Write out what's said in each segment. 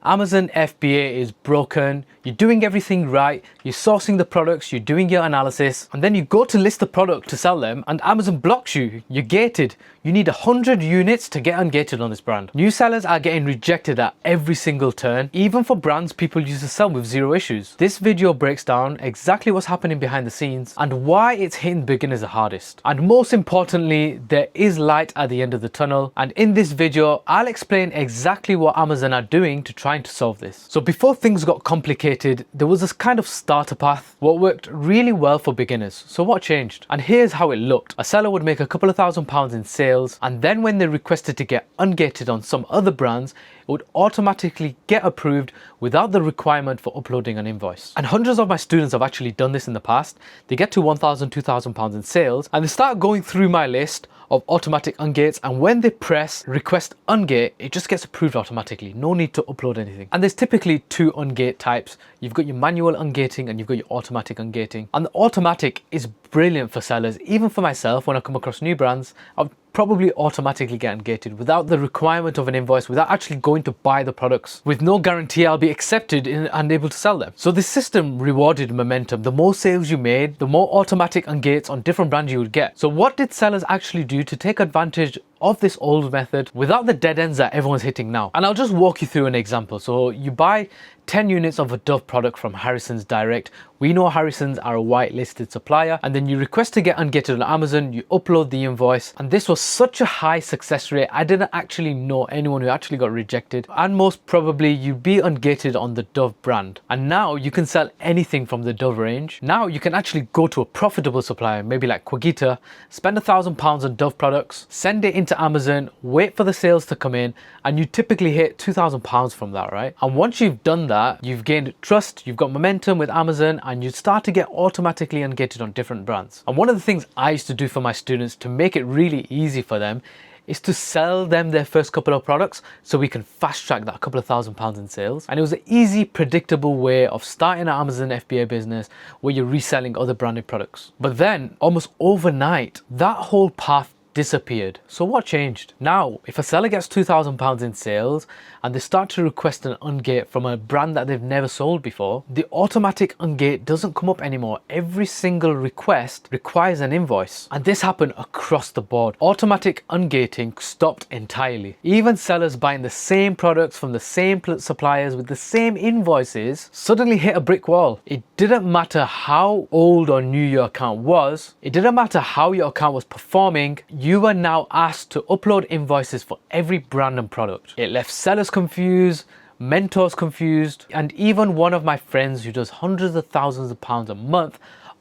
Amazon FBA is broken, you're doing everything right, you're sourcing the products, you're doing your analysis, and then you go to list the product to sell them and Amazon blocks you. You're gated. You need 100 units to get ungated on this brand. New sellers are getting rejected at every single turn, even for brands people used to sell with zero issues. This video breaks down exactly what's happening behind the scenes and why it's hitting beginners the hardest. And most importantly, there is light at the end of the tunnel. And in this video, I'll explain exactly what Amazon are doing to try to solve this. So before things got complicated, there was this kind of starter path, what worked really well for beginners. So what changed? And here's how it looked. A seller would make a couple of £1,000s in sales, and then when they requested to get ungated on some other brands, it would automatically get approved without the requirement for uploading an invoice. And hundreds of my students have actually done this in the past. They get to £1,000, £2,000 in sales, and they start going through my list of automatic ungates, and when they press request ungate, it just gets approved automatically. No need to upload anything. And there's typically two ungate types. You've got your manual ungating and you've got your automatic ungating. And the automatic is brilliant for sellers. Even for myself, when I come across new brands, I'll probably automatically get ungated without the requirement of an invoice, without actually going to buy the products, with no guarantee I'll be accepted and able to sell them. So this system rewarded momentum. The more sales you made, the more automatic ungates on different brands you would get. So what did sellers actually do to take advantage of this old method without the dead ends that everyone's hitting now? And I'll just walk you through an example. So you buy 10 units of a Dove product from Harrison's direct. We know Harrison's are a whitelisted supplier, and then you request to get ungated on Amazon, you upload the invoice, and this was such a high success rate. I didn't actually know anyone who actually got rejected, and most probably you'd be ungated on the Dove brand. And now you can sell anything from the Dove range. Now you can actually go to a profitable supplier, maybe like Quagita, spend £1,000 on Dove products, send it into Amazon, wait for the sales to come in, and you typically hit £2,000 from that, right? And once you've done that, you've gained trust, you've got momentum with Amazon, and you start to get automatically ungated on different brands. And one of the things I used to do for my students to make it really easy for them is to sell them their first couple of products so we can fast track that couple of £1,000s in sales. And it was an easy, predictable way of starting an Amazon FBA business where you're reselling other branded products. But then almost overnight, that whole path disappeared. So what changed? Now, if a seller gets £2,000 in sales and they start to request an ungate from a brand that they've never sold before, the automatic ungate doesn't come up anymore. Every single request requires an invoice. And this happened across the board. Automatic ungating stopped entirely. Even sellers buying the same products from the same suppliers with the same invoices suddenly hit a brick wall. It didn't matter how old or new your account was. It didn't matter how your account was performing. You are now asked to upload invoices for every brand and product. It left sellers confused, mentors confused, and even one of my friends who does hundreds of thousands of pounds a month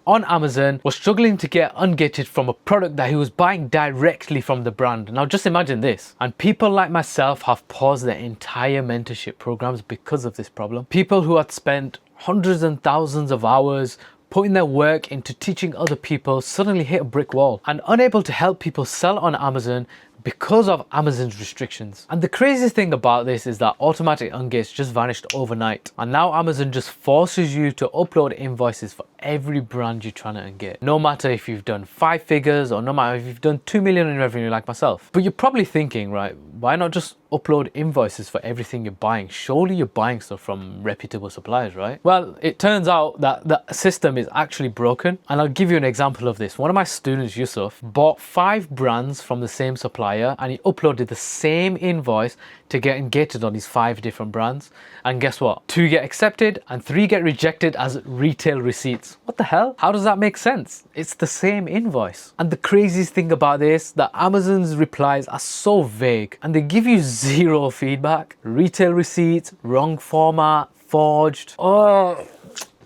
on Amazon was struggling to get ungated from a product that he was buying directly from the brand. Now just imagine this. And people like myself have paused their entire mentorship programs because of this problem. People who had spent hundreds and thousands of hours putting their work into teaching other people suddenly hit a brick wall and unable to help people sell on Amazon because of Amazon's restrictions. And the craziest thing about this is that automatic ungates just vanished overnight. And now Amazon just forces you to upload invoices for every brand you're trying to ungate. No matter if you've done 5 figures or no matter if you've done 2 million in revenue like myself. But you're probably thinking, right, why not just upload invoices for everything you're buying? Surely you're buying stuff from reputable suppliers, right? Well, it turns out that the system is actually broken. And I'll give you an example of this. One of my students, Yusuf, bought 5 brands from the same supplier and he uploaded the same invoice to get ungated on these 5 different brands. And guess what? 2 get accepted and 3 get rejected as retail receipts. What the hell? How does that make sense? It's the same invoice. And the craziest thing about this, that Amazon's replies are so vague and they give you zero feedback. Retail receipts, wrong format, forged. Oh.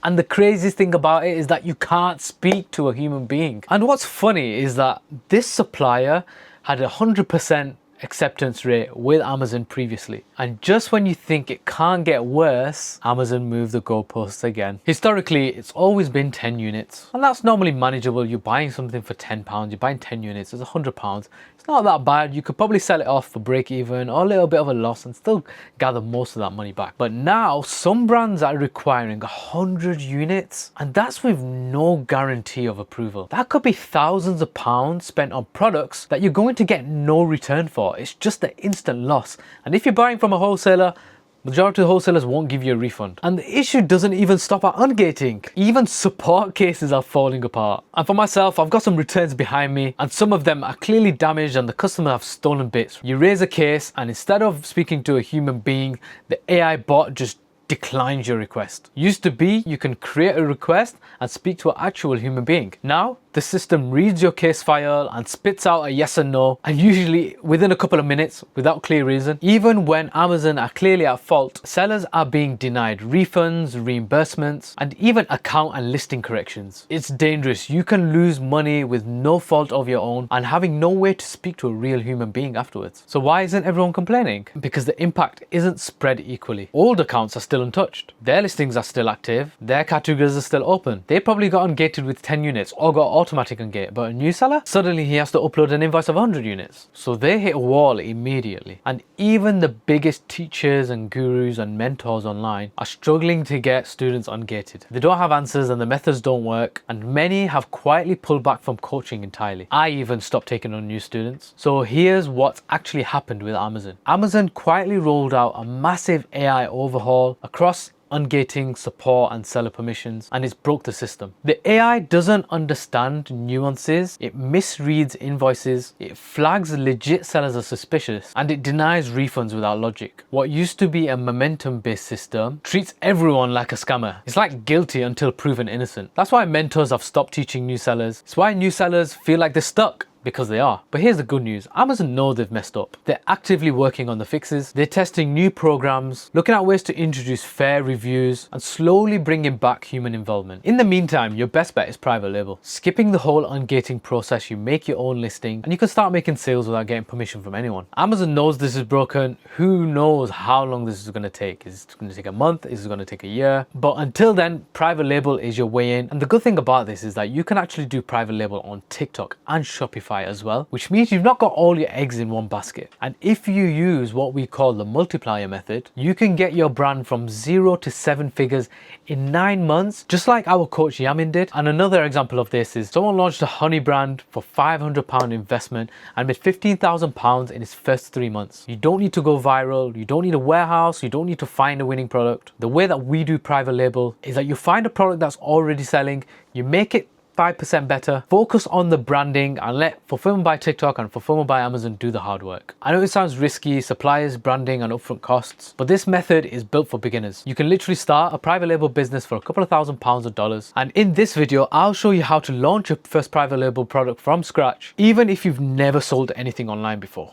And the craziest thing about it is that you can't speak to a human being. And what's funny is that this supplier had 100% acceptance rate with Amazon previously. And just when you think it can't get worse, Amazon moved the goalposts again. Historically, it's always been 10 units. And that's normally manageable. You're buying something for £10, you're buying 10 units, it's £100. It's not that bad. You could probably sell it off for break even or a little bit of a loss and still gather most of that money back. But now some brands are requiring 100 units, and that's with no guarantee of approval. That could be thousands of pounds spent on products that you're going to get no return for. It's just an instant loss. And if you're buying from a wholesaler, Majority of wholesalers won't give you a refund. And the issue doesn't even stop at ungating. Even support cases are falling apart. And for myself, I've got some returns behind me, and some of them are clearly damaged and the customer have stolen bits. You raise a case, and instead of speaking to a human being, the AI bot just declines your request. Used to be you can create a request and speak to an actual human being. Now the system reads your case file and spits out a yes or no, and usually within a couple of minutes without clear reason. Even when Amazon are clearly at fault, sellers are being denied refunds, reimbursements, and even account and listing corrections. It's dangerous. You can lose money with no fault of your own and having no way to speak to a real human being afterwards. So why isn't everyone complaining? Because the impact isn't spread equally. Old accounts are still untouched. Their listings are still active. Their categories are still open. They probably got ungated with 10 units or got automatic ungate, but a new seller, suddenly he has to upload an invoice of 100 units. So they hit a wall immediately. And even the biggest teachers and gurus and mentors online are struggling to get students ungated. They don't have answers and the methods don't work, and many have quietly pulled back from coaching entirely. I even stopped taking on new students. So here's what's actually happened with Amazon. Amazon quietly rolled out a massive AI overhaul across ungating, support and seller permissions, and it's broke the system. The AI doesn't understand nuances, it misreads invoices, it flags legit sellers as suspicious, and it denies refunds without logic. What used to be a momentum-based system treats everyone like a scammer. It's like guilty until proven innocent. That's why mentors have stopped teaching new sellers. It's why new sellers feel like they're stuck. Because they are. But here's the good news. Amazon know they've messed up. They're actively working on the fixes. They're testing new programs, looking at ways to introduce fair reviews, and slowly bringing back human involvement. In the meantime, your best bet is private label. Skipping the whole ungating process, you make your own listing, and you can start making sales without getting permission from anyone. Amazon knows this is broken. Who knows how long this is going to take? Is it going to take a month? Is it going to take a year? But until then, private label is your way in. And the good thing about this is that you can actually do private label on TikTok and Shopify as well, which means you've not got all your eggs in one basket. And if you use what we call the multiplier method, you can get your brand from 0 to 7 figures in 9 months, just like our coach Yamin did. And another example of this is someone launched a honey brand for £500 investment and made £15,000 in his first 3 months. You don't need to go viral, you don't need a warehouse, you don't need to find a winning product. The way that we do private label is that you find a product that's already selling, you make it 5% better, focus on the branding, and let Fulfillment by TikTok and Fulfillment by Amazon do the hard work. I know it sounds risky, suppliers, branding and upfront costs, but this method is built for beginners. You can literally start a private label business for a couple of £1,000s or dollars. And in this video, I'll show you how to launch your first private label product from scratch, even if you've never sold anything online before.